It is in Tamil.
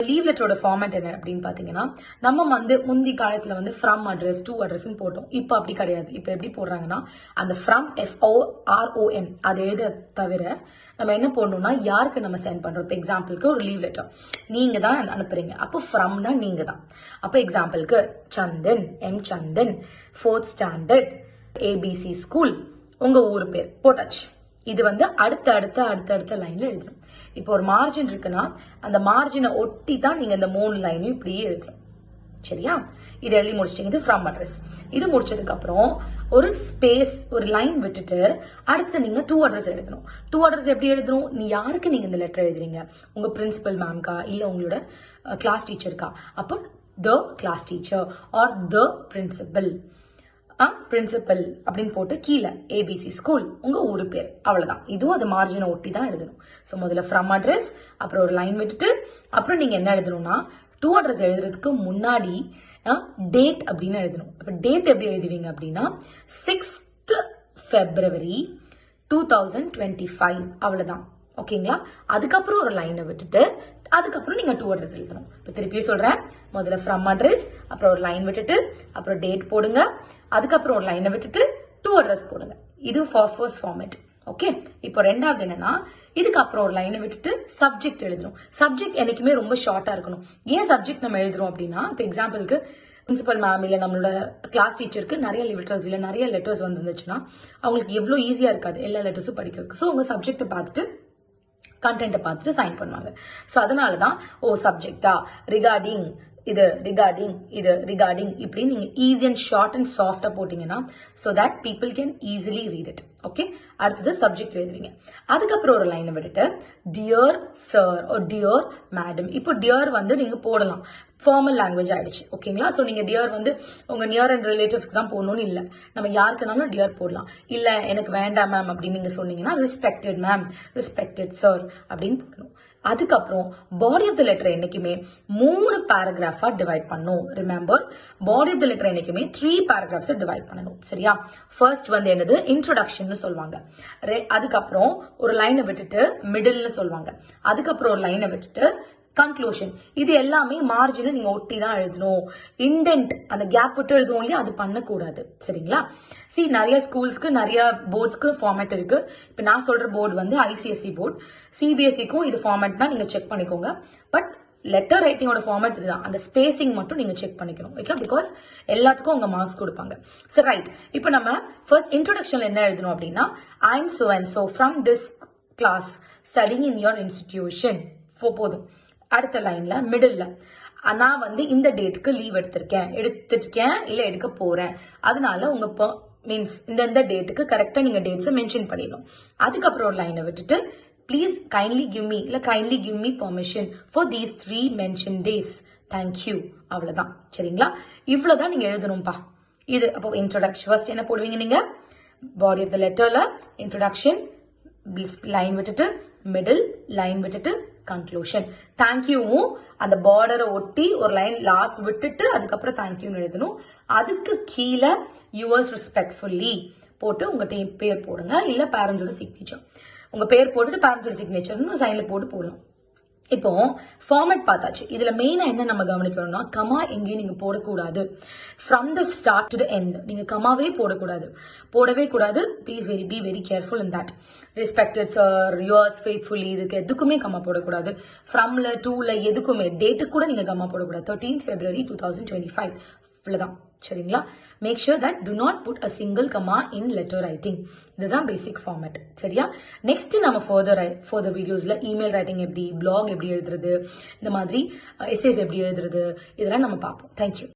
லீவ் லெட்டரோட ஃபார்மேட் என்ன அப்படின்னு பாத்தீங்கன்னா, நம்ம வந்து முந்தி காலத்துல வந்து ஃப்ரம் அட்ரஸ் டு அட்ரஸ் போட்டோம். இப்போ அப்படி கிடையாது. இப்போ எப்படி போடுறாங்கன்னா, அந்த ஃப்ரம் FOROM அது எழுத தவிர நம்ம என்ன போடணும்னா, யாருக்கு நம்ம சென்ட் பண்றோம். இப்போ எக்ஸாம்பிளுக்கு ஒரு லீவ் லெட்டர் நீங்க தான் அனுப்புறீங்க. அப்போ ஃப்ரம்னா நீங்க தான். அப்போ எக்ஸாம்பிளுக்கு சந்தன், எம் சந்தன், 4th ஸ்டாண்டர்ட், ABC ஸ்கூல், உங்க ஊர் பேர் போட்டாச்சு. இது வந்து அடுத்த லைன்ல எழுதணும். இப்போ ஒரு மார்ஜின் இருக்குன்னா அந்த மார்ஜினை ஒட்டி தான் நீங்க இந்த 3 லைனையும் இப்படியே எழுதணும். சரியா? இது எழுதி முடிச்சிட்டீங்க. இது ஃப்ரம் அட்ரஸ். இது முடிச்சதுக்கு அப்புறம் ஒரு ஸ்பேஸ், ஒரு லைன் விட்டுட்டு அடுத்து நீங்க டு அட்ரஸ் எழுதணும். டு அட்ரஸ் எப்படி எழுதணும்? நீ யாருக்கு நீங்க இந்த லெட்டர் எழுதுறீங்க? உங்க பிரின்சிபல் மேம்கா, இல்ல உங்களோட கிளாஸ் டீச்சருக்கா? அப்போ the class teacher or the principal, principal அப்படின்னு போட்டு கீழே ABC ஸ்கூல், உங்க ஊரு பேர், அவ்வளவுதான். இதுவும் அது மார்ஜினை ஒட்டி தான் எழுதணும். ஸோ முதல்ல ஃப்ரம் அட்ரஸ், அப்புறம் ஒரு லைன் விட்டுட்டு அப்புறம் நீங்க என்ன எழுதணும்னா, டு அட்ரஸ் எழுதுறதுக்கு முன்னாடி டேட் அப்படின்னு எழுதணும். இப்போ டேட் எப்படி எழுதுவீங்க அப்படின்னா 6th February 2025, அவ்வளவுதான். ஓகேங்களா? அதுக்கப்புறம் ஒரு லைனை விட்டுட்டு அதுக்கப்புறம் நீங்க டு அட்ரஸ் எழுதணும். இப்போ திருப்பி சொல்றேன். முதல்ல ஃப்ரம் அட்ரஸ், அப்புறம் ஒரு லைன் விட்டுட்டு அப்புறம் டேட் போடுங்க, அதுக்கப்புறம் ஒரு லைனை விட்டுட்டு டு அட்ரஸ் போடுங்க. இது ஃபர்ஸ்ட் ஃபார்மேட். ஓகே. இப்போ ரெண்டாவது என்னன்னா, இதுக்கப்புறம் ஒரு லைனை விட்டுட்டு சப்ஜெக்ட் எழுதணும். சப்ஜெக்ட் என்னைக்குமே ரொம்ப ஷார்ட்டா இருக்கணும். ஏன் சப்ஜெக்ட் நம்ம எழுதுறோம் அப்படின்னா, இப்போ எக்ஸாம்பிளுக்கு பிரின்சிபல் மேம் இல்ல நம்மளோட கிளாஸ் டீச்சருக்கு நிறைய லெட்டர்ஸ் இல்ல நிறைய லெட்டர்ஸ் வந்துருந்துச்சுன்னா அவங்களுக்கு எவ்வளவு ஈஸியா இருக்காது எல்லா லெட்டர்ஸும் படிக்கிறதுக்கு. ஸோ உங்க சப்ஜெக்டை பார்த்துட்டு கண்டென்ட்டை பார்த்துட்டு சைன் பண்ணுவாங்க. ஸோ அதனாலதான் சப்ஜெக்டா ரிகார்டிங் இது, ரிகார்டிங் இது, ரிகார்டிங் இப்படி நீங்க ஈஸி அண்ட் ஷார்ட் அண்ட் சாஃப்டா போட்டீங்கன்னா so that people can easily read it. Okay. அடுத்தது சப்ஜெக்ட் எழுதுவீங்க. அதுக்கப்புறம் ஒரு லைனை விட்டுட்டு டியர் சார் ஒரு டியர் மேடம். இப்போ டியர் வந்து நீங்க போடலாம், ஃபார்மல் லாங்குவேஜ் ஆயிடுச்சு. ஓகேங்களா? ஸோ நீங்க டியர் வந்து உங்க நியர் அண்ட் ரிலேட்டிவ்ஸ்க்கு தான் போடணும்னு இல்லை, நம்ம யாருக்குனாலும் டியர் போடலாம். இல்ல எனக்கு வேண்டாம் மேம் அப்படின்னு நீங்க சொன்னீங்கன்னா ரெஸ்பெக்டட் மேம், ரெஸ்பெக்டட் சார் அப்படின்னு போடணும். அதுக்கப்புறம் பாடி ஆஃப் த லெட்டர் என்னைக்குமே 3 பேராகிராஃபா டிவைட் பண்ணும். Remember, body of the letter என்னைக்குமே 3 பேராகிராஃப்ஸ் டிவைட் பண்ணணும். சரியா? ஃபர்ஸ்ட் வந்து என்னது, இன்ட்ரோடக்ஷன் சொல்லுவாங்க. அதுக்கப்புறம் ஒரு லைனை விட்டுட்டு மிடில்னு சொல்லுவாங்க. அதுக்கப்புறம் ஒரு லைனை விட்டுட்டு கன்க்ளூஷன். இது எல்லாமே மார்ஜினை நீங்க ஒட்டி தான் எழுதணும். இண்டென்ட் அந்த கேப் விட்டு எழுதுவோம் இல்லையா, அது பண்ணக்கூடாது. சரிங்களா? நிறைய ஸ்கூல்ஸ்க்கு நிறைய போர்ட்ஸ்க்கு ஃபார்மேட் இருக்கு. இப்ப நான் சொல்ற போர்டு வந்து ICSE போர்டு. CBSEக்கும் இது ஃபார்மேட்னா நீங்க செக் பண்ணிக்கோங்க. பட் லெட்டர் ரைட்டிங்கோட ஃபார்மேட் இதுதான். அந்த ஸ்பேசிங் மட்டும் நீங்க செக் பண்ணிக்கணும். ஓகே? பிகாஸ் எல்லாத்துக்கும் உங்க மார்க்ஸ் கொடுப்பாங்க. சரி, ரைட். இப்போ நம்ம ஃபர்ஸ்ட் இன்ட்ரோடக்ஷன்ல என்ன எழுதணும் அப்படின்னா, I am so and so from this class studying in your institution. போதும். அடுத்த லைன்ல மிடில்ல நான் வந்து இந்த டேட்டுக்கு லீவ் எடுத்திருக்கேன் இல்ல எடுக்க போறேன், அதனால உங்க மீன்ஸ் இந்த டேட்டுக்கு கரெக்டா நீங்க டேட்ஸ் மென்ஷன் பண்ணிடணும். அதுக்கப்புறம் ஒரு லைனை விட்டுட்டு ப்ளீஸ் கைண்ட்லி கிவ் மீ இல்ல kindly give me permission for these 3 mention days, thank you, அவ்வளவுதான். சரிங்களா? இவ்வளவுதான் நீங்க எழுதணும்பா. இது அப்போ இன்ட்ரோடக்ஷன் ஃபர்ஸ்ட் என்ன போடுவீங்க நீங்க, பாடி ஆஃப் த லெட்டர்ல இன்ட்ரோடக்ஷன், லைன் விட்டுட்டு மிடில், லைன் விட்டுட்டு கன்க்ளூஷன். தேங்க்யூவும் அந்த பார்டரை ஒட்டி ஒரு லைன் லாஸ்ட் விட்டுட்டு அதுக்கப்புறம் தேங்க்யூன்னு எழுதணும். அதுக்கு கீழே யுவர்ஸ் ரெஸ்பெக்ட்ஃபுல்லி போட்டு உங்க பேர் போடுங்க, இல்ல பேரண்ட்ஸோட சிக்னேச்சர். உங்க பேர் போட்டுட்டு பேரண்ட்ஸோட சிக்னேச்சர்னு சைன்ல போடலாம். இப்போ ஃபார்மேட் பார்த்தாச்சு. இதுல மெயினா என்ன நம்ம கவனிக்கணும்னா, கமா எங்கேயும் நீங்க போடக்கூடாது. From the start to the end நீங்க கமாவே போடவே கூடாது. Please be very careful in that. Respected sir, yours faithfully, இதுக்கு எதுக்குமே கமா போடக்கூடாது. ஃப்ரம்ல, டூல எதுக்குமே, டேட்டுக்கு கூட நீங்க கமா போடக்கூடாது. 13th February 2025 இவ்வளவுதான். சரிங்களா? Make sure that to not put a single comma in letter writing. இதுதான் பேசிக் ஃபார்மேட். சரியா? நெக்ஸ்ட் நம்ம ஃபர்தர் வீடியோஸ்ல இமெயில் ரைட்டிங் எப்படி, பிளாக் எப்படி எழுதுறது, இந்த மாதிரி எஸ்ஏஸ் எப்படி எழுதுறது, இதெல்லாம் நம்ம பார்ப்போம். தேங்க்யூ.